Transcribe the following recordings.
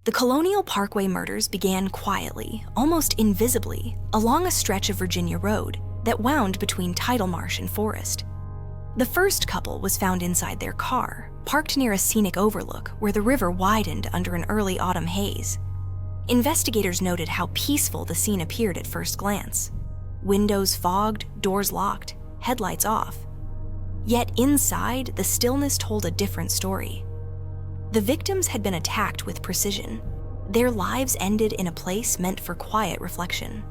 The Colonial Parkway murders began quietly, almost invisibly, along a stretch of Virginia road that wound between tidal marsh and forest. The first couple was found inside their car, parked near a scenic overlook where the river widened under an early autumn haze. Investigators noted how peaceful the scene appeared at first glance. Windows fogged, doors locked, headlights off. Yet inside, the stillness told a different story. The victims had been attacked with precision. Their lives ended in a place meant for quiet reflection.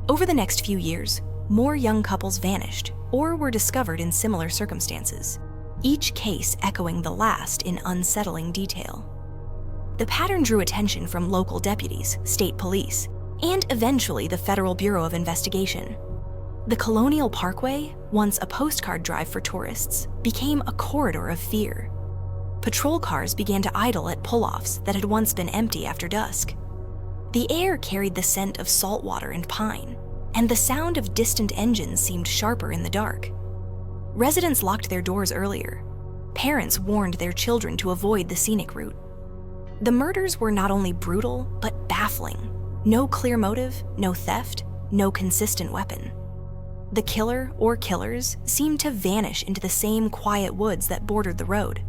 Over the next few years, more young couples vanished or were discovered in similar circumstances, each case echoing the last in unsettling detail. The pattern drew attention from local deputies, state police, and eventually the Federal Bureau of Investigation. The Colonial Parkway, once a postcard drive for tourists, became a corridor of fear. Patrol cars began to idle at pull-offs that had once been empty after dusk. The air carried the scent of salt water and pine, and the sound of distant engines seemed sharper in the dark. Residents locked their doors earlier. Parents warned their children to avoid the scenic route. The murders were not only brutal, but baffling. No clear motive, no theft, no consistent weapon. The killer or killers seemed to vanish into the same quiet woods that bordered the road.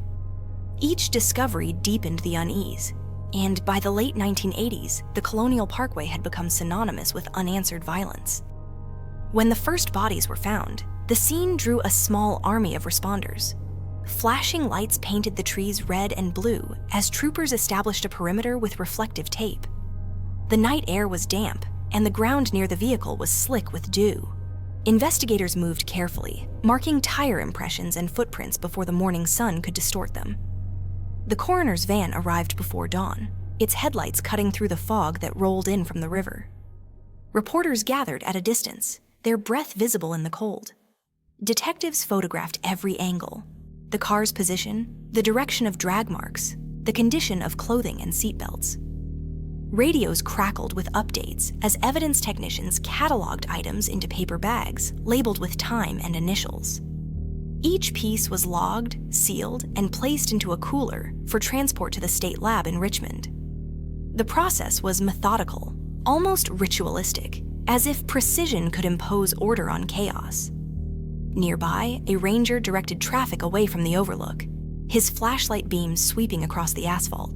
Each discovery deepened the unease, and by the late 1980s, the Colonial Parkway had become synonymous with unanswered violence. When the first bodies were found, the scene drew a small army of responders. Flashing lights painted the trees red and blue as troopers established a perimeter with reflective tape. The night air was damp, and the ground near the vehicle was slick with dew. Investigators moved carefully, marking tire impressions and footprints before the morning sun could distort them. The coroner's van arrived before dawn, its headlights cutting through the fog that rolled in from the river. Reporters gathered at a distance, their breath visible in the cold. Detectives photographed every angle: the car's position, the direction of drag marks, the condition of clothing and seatbelts. Radios crackled with updates as evidence technicians cataloged items into paper bags labeled with time and initials. Each piece was logged, sealed, and placed into a cooler for transport to the state lab in Richmond. The process was methodical, almost ritualistic, as if precision could impose order on chaos. Nearby, a ranger directed traffic away from the overlook, his flashlight beams sweeping across the asphalt.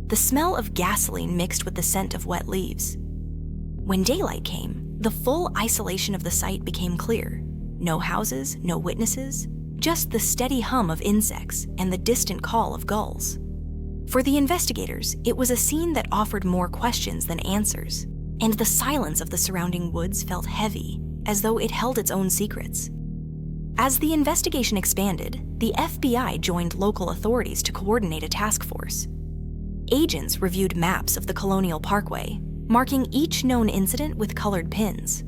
The smell of gasoline mixed with the scent of wet leaves. When daylight came, the full isolation of the site became clear. No houses, no witnesses, just the steady hum of insects and the distant call of gulls. For the investigators, it was a scene that offered more questions than answers, and the silence of the surrounding woods felt heavy, as though it held its own secrets. As the investigation expanded, the FBI joined local authorities to coordinate a task force. Agents reviewed maps of the Colonial Parkway, marking each known incident with colored pins.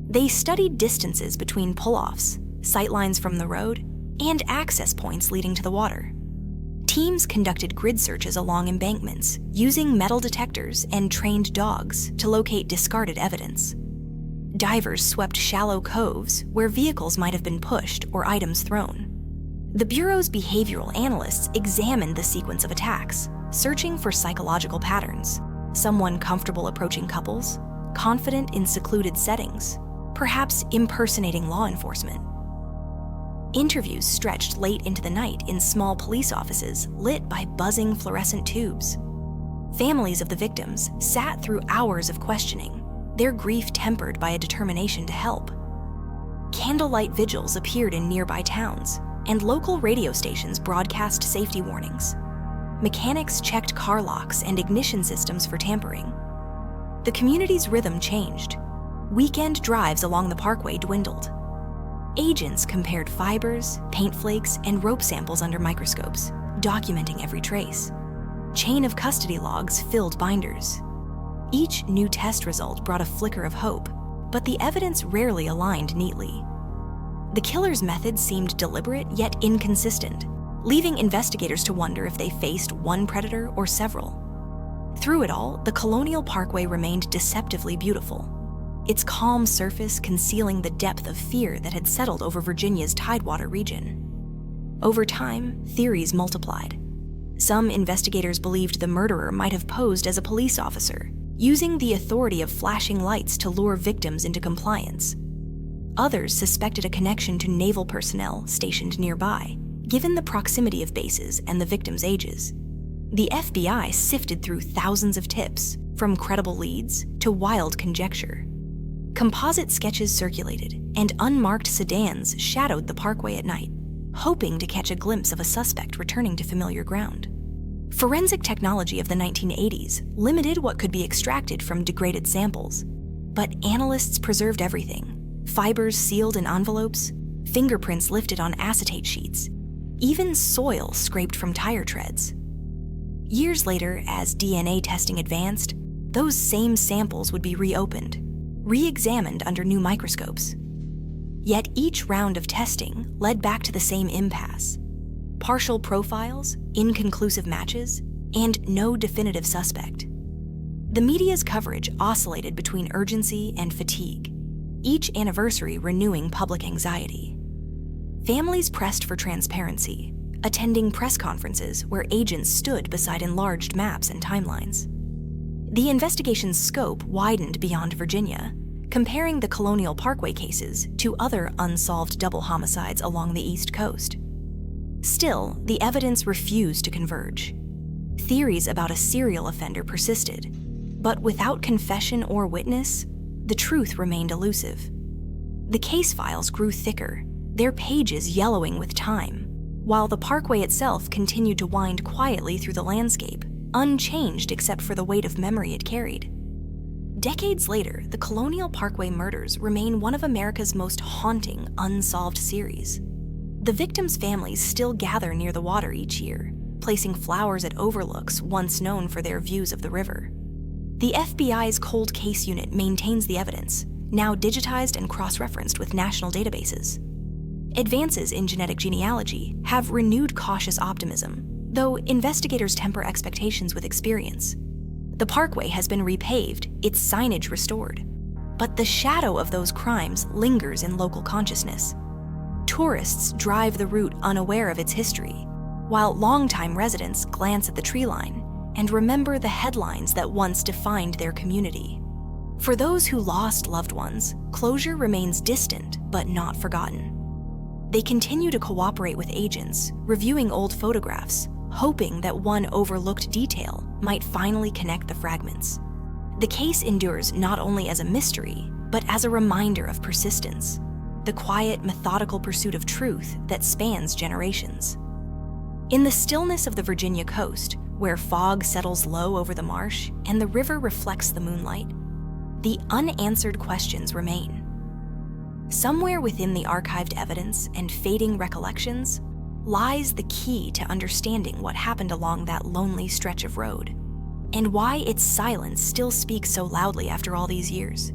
They studied distances between pull-offs, sightlines from the road, and access points leading to the water. Teams conducted grid searches along embankments, using metal detectors and trained dogs to locate discarded evidence. Divers swept shallow coves where vehicles might have been pushed or items thrown. The Bureau's behavioral analysts examined the sequence of attacks, searching for psychological patterns. Someone comfortable approaching couples, confident in secluded settings, perhaps impersonating law enforcement. Interviews stretched late into the night in small police offices lit by buzzing fluorescent tubes. Families of the victims sat through hours of questioning, their grief tempered by a determination to help. Candlelight vigils appeared in nearby towns, and local radio stations broadcast safety warnings. Mechanics checked car locks and ignition systems for tampering. The community's rhythm changed. Weekend drives along the parkway dwindled. Agents compared fibers, paint flakes, and rope samples under microscopes, documenting every trace. Chain of custody logs filled binders. Each new test result brought a flicker of hope, but the evidence rarely aligned neatly. The killer's methods seemed deliberate yet inconsistent, leaving investigators to wonder if they faced one predator or several. Through it all, the Colonial Parkway remained deceptively beautiful, its calm surface concealing the depth of fear that had settled over Virginia's Tidewater region. Over time, theories multiplied. Some investigators believed the murderer might have posed as a police officer, using the authority of flashing lights to lure victims into compliance. Others suspected a connection to naval personnel stationed nearby, given the proximity of bases and the victims' ages. The FBI sifted through thousands of tips, from credible leads to wild conjecture. Composite sketches circulated, and unmarked sedans shadowed the Parkway at night, hoping to catch a glimpse of a suspect returning to familiar ground. Forensic technology of the 1980s limited what could be extracted from degraded samples, but analysts preserved everything: fibers sealed in envelopes, fingerprints lifted on acetate sheets, even soil scraped from tire treads. Years later, as DNA testing advanced, those same samples would be reopened, re-examined under new microscopes. Yet each round of testing led back to the same impasse: partial profiles, inconclusive matches, and no definitive suspect. The media's coverage oscillated between urgency and fatigue, each anniversary renewing public anxiety. Families pressed for transparency, attending press conferences where agents stood beside enlarged maps and timelines. The investigation's scope widened beyond Virginia, comparing the Colonial Parkway cases to other unsolved double homicides along the East Coast. Still, the evidence refused to converge. Theories about a serial offender persisted, but without confession or witness, the truth remained elusive. The case files grew thicker, their pages yellowing with time, while the Parkway itself continued to wind quietly through the landscape, unchanged except for the weight of memory it carried. Decades later, the Colonial Parkway murders remain one of America's most haunting unsolved series. The victims' families still gather near the water each year, placing flowers at overlooks once known for their views of the river. The FBI's Cold Case Unit maintains the evidence, now digitized and cross-referenced with national databases. Advances in genetic genealogy have renewed cautious optimism, though investigators temper expectations with experience. The Parkway has been repaved, its signage restored, but the shadow of those crimes lingers in local consciousness. Tourists drive the route unaware of its history, while longtime residents glance at the tree line and remember the headlines that once defined their community. For those who lost loved ones, closure remains distant but not forgotten. They continue to cooperate with agents, reviewing old photographs, hoping that one overlooked detail might finally connect the fragments. The case endures not only as a mystery, but as a reminder of persistence, the quiet, methodical pursuit of truth that spans generations. In the stillness of the Virginia coast, where fog settles low over the marsh and the river reflects the moonlight, the unanswered questions remain. Somewhere within the archived evidence and fading recollections lies the key to understanding what happened along that lonely stretch of road, and why its silence still speaks so loudly after all these years.